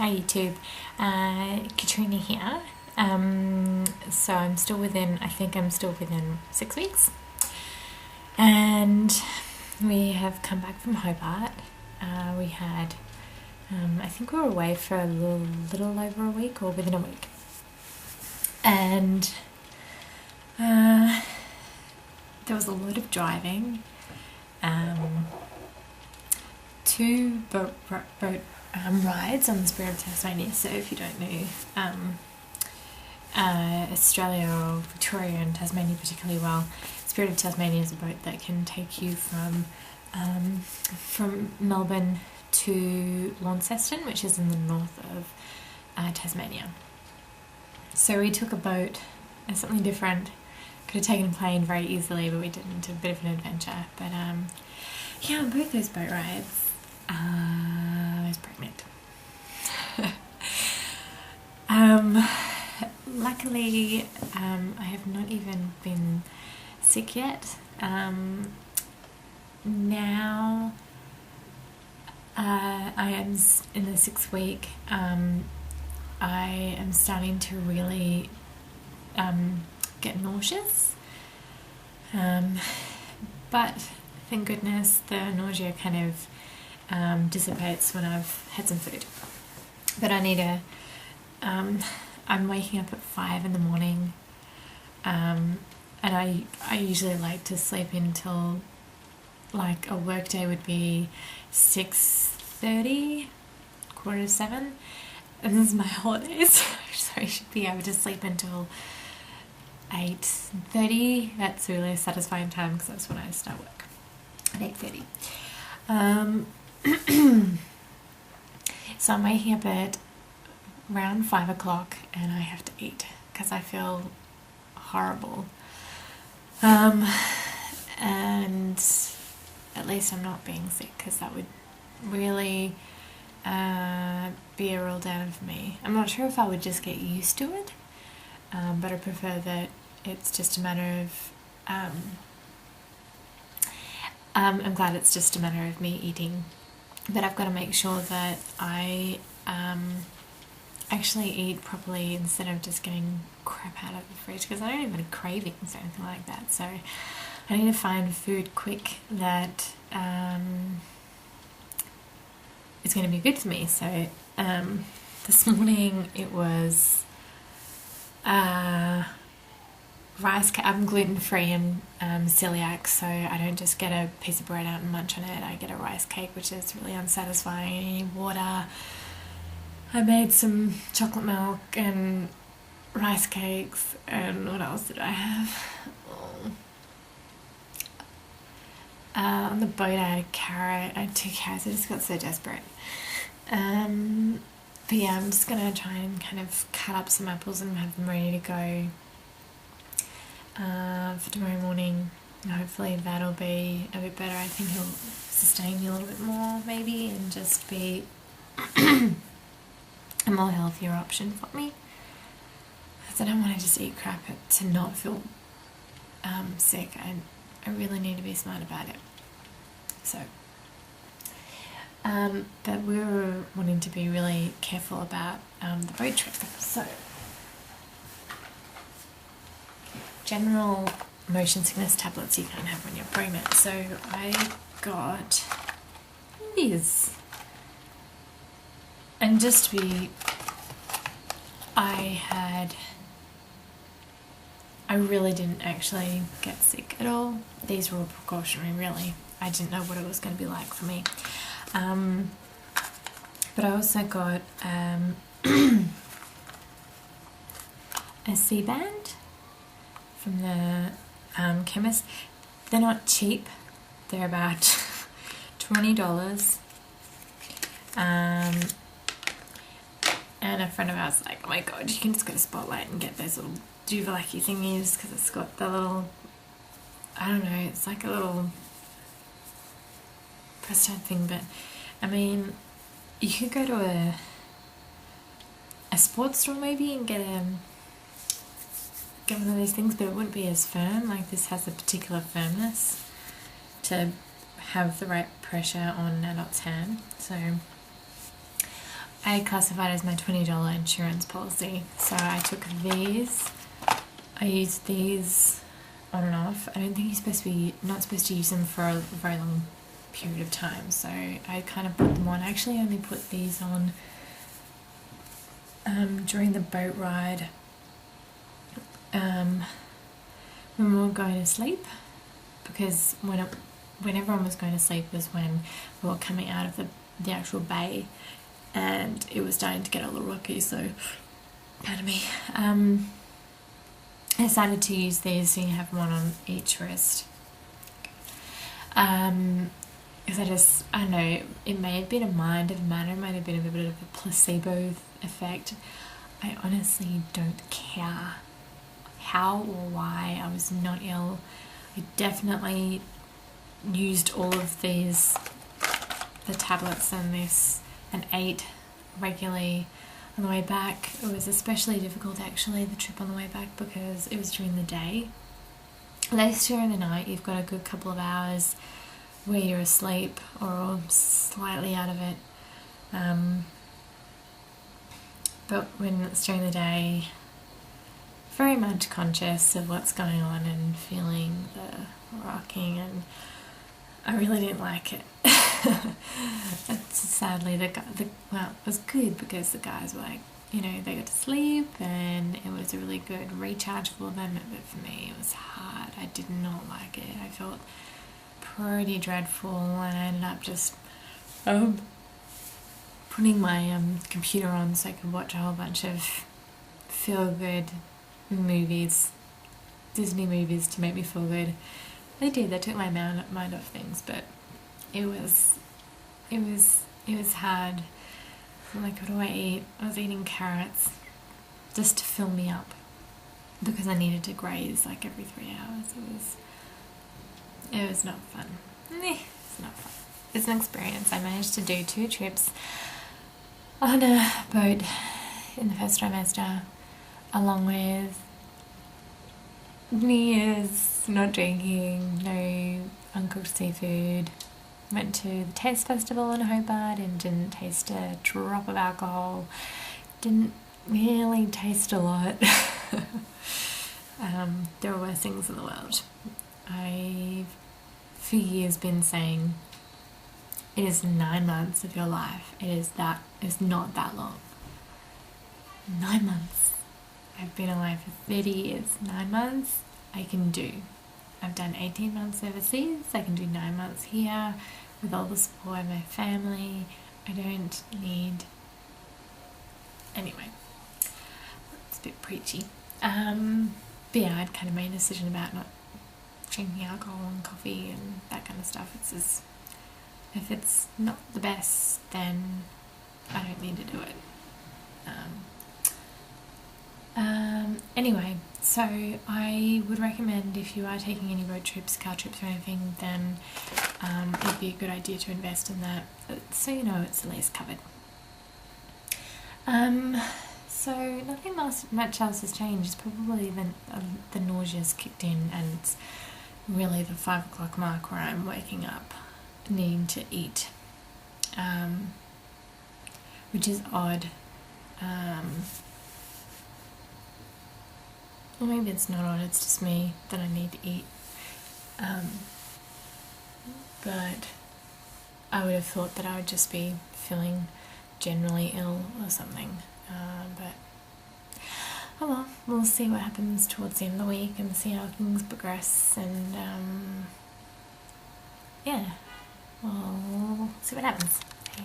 Hi YouTube, Katrina here. So I'm still within, I think I'm still within 6 weeks, and we have come back from Hobart. We had, I think we were away for a little over a week, or within a week, and there was a lot of driving, two boat rides on the Spirit of Tasmania. So if you don't know Australia or Victoria and Tasmania particularly well, Spirit of Tasmania is a boat that can take you from Melbourne to Launceston, which is in the north of Tasmania. So we took a boat and something different. Could have taken a plane very easily, but we didn't. A bit of an adventure. But yeah, on both those boat rides, I was pregnant. Luckily, I have not even been sick yet. Now I am in the 6th week. I am starting to really get nauseous, but thank goodness the nausea kind of dissipates when I've had some food. But I need to, I'm waking up at 5 in the morning, and I usually like to sleep until, like, a work day would be 6:30, 6:45, and this is my holidays, so I should be able to sleep until 8:30. That's really a satisfying time because that's when I start work, at 8:30. So I'm waking up at around 5 o'clock and I have to eat because I feel horrible. And at least I'm not being sick, because that would really be a real downer for me. I'm not sure if I would just get used to it, but I prefer that it's just a matter of I'm glad it's just a matter of me eating, but I've got to make sure that I actually eat properly instead of just getting crap out of the fridge, because I don't even have cravings or anything like that. So I need to find food quick that is going to be good for me. So this morning it was rice cake. I'm gluten-free and celiac, so I don't just get a piece of bread out and munch on it. I get a rice cake, which is really unsatisfying. I need water. I made some chocolate milk and rice cakes, and what else did I have? On the boat I had a carrot. I had 2 carrots. I just got so desperate. But yeah, I'm just gonna try and kind of cut up some apples and have them ready to go for tomorrow morning. Hopefully that'll be a bit better. I think he'll sustain me a little bit more maybe, and just be a more healthier option for me, because I don't want to just eat crap to not feel sick. I really need to be smart about it. So but we were wanting to be really careful about the boat trip. So general motion sickness tablets you can't have when you're pregnant. So I got these, and just to be, I really didn't actually get sick at all. These were all precautionary, really. I didn't know what it was going to be like for me. But I also got a C-band from the chemist. They're not cheap. They're about $20. And a friend of ours was like, oh my god, you can just go to Spotlight and get those little Duvalacky thingies, because it's got the little, I don't know, it's like a little press type thing. But I mean, you could go to a sports store maybe and get one of these things, but it wouldn't be as firm. Like, this has a particular firmness to have the right pressure on an adult's hand. So I classified as my $20 insurance policy. So I took these. I used these on and off. I don't think you're not supposed to use them for a very long period of time. So I kind of put them on. I actually only put these on during the boat ride when we were going to sleep, because when everyone was going to sleep was when we were coming out of the actual bay, and it was starting to get a little rocky, so pardon me. I decided to use these, so you have one on each wrist. Because I don't know, it may have been a mind of matter, it might have been a bit of a placebo effect. I honestly don't care how or why I was not ill. I definitely used all of these, the tablets and ate regularly on the way back. It was especially difficult actually, the trip on the way back, because it was during the day. Later during the night you've got a good couple of hours where you're asleep or slightly out of it, but when it's during the day, very much conscious of what's going on and feeling the rocking, and I really didn't like it. Sadly, well, it was good because the guys were like, they got to sleep and it was a really good recharge for them, but for me it was hard. I did not like it. I felt pretty dreadful, and I ended up just putting my computer on so I could watch a whole bunch of feel-good movies, Disney movies, to make me feel good. They took my mind off things, but it was hard. I'm like, what do I eat? I was eating carrots just to fill me up because I needed to graze like every 3 hours. It was not fun. It's not fun. It's an experience. I managed to do 2 trips on a boat in the first trimester, along with New Year's, not drinking, no uncooked seafood. Went to the Taste Festival in Hobart and didn't taste a drop of alcohol. Didn't really taste a lot. There were worse things in the world. I've for years been saying it is 9 months of your life. It's not that long. 9 months. I've been alive for 30 years. 9 months I can do. I've done 18 months overseas. I can do 9 months here with all the support of my family. I don't need... Anyway, it's a bit preachy. But yeah, I'd kind of made a decision about not drinking alcohol and coffee and that kind of stuff. It's just, if it's not the best, then I don't need to do it. Anyway, so I would recommend, if you are taking any road trips, car trips or anything, then it would be a good idea to invest in that, so you know it's at least covered. So nothing much else has changed. It's probably the nausea's kicked in, and it's really the 5 o'clock mark where I'm waking up needing to eat, which is odd. Or maybe it's not odd, it's just me that I need to eat. But I would have thought that I would just be feeling generally ill or something. But oh well, we'll see what happens towards the end of the week and see how things progress, and yeah, we'll see what happens. Okay.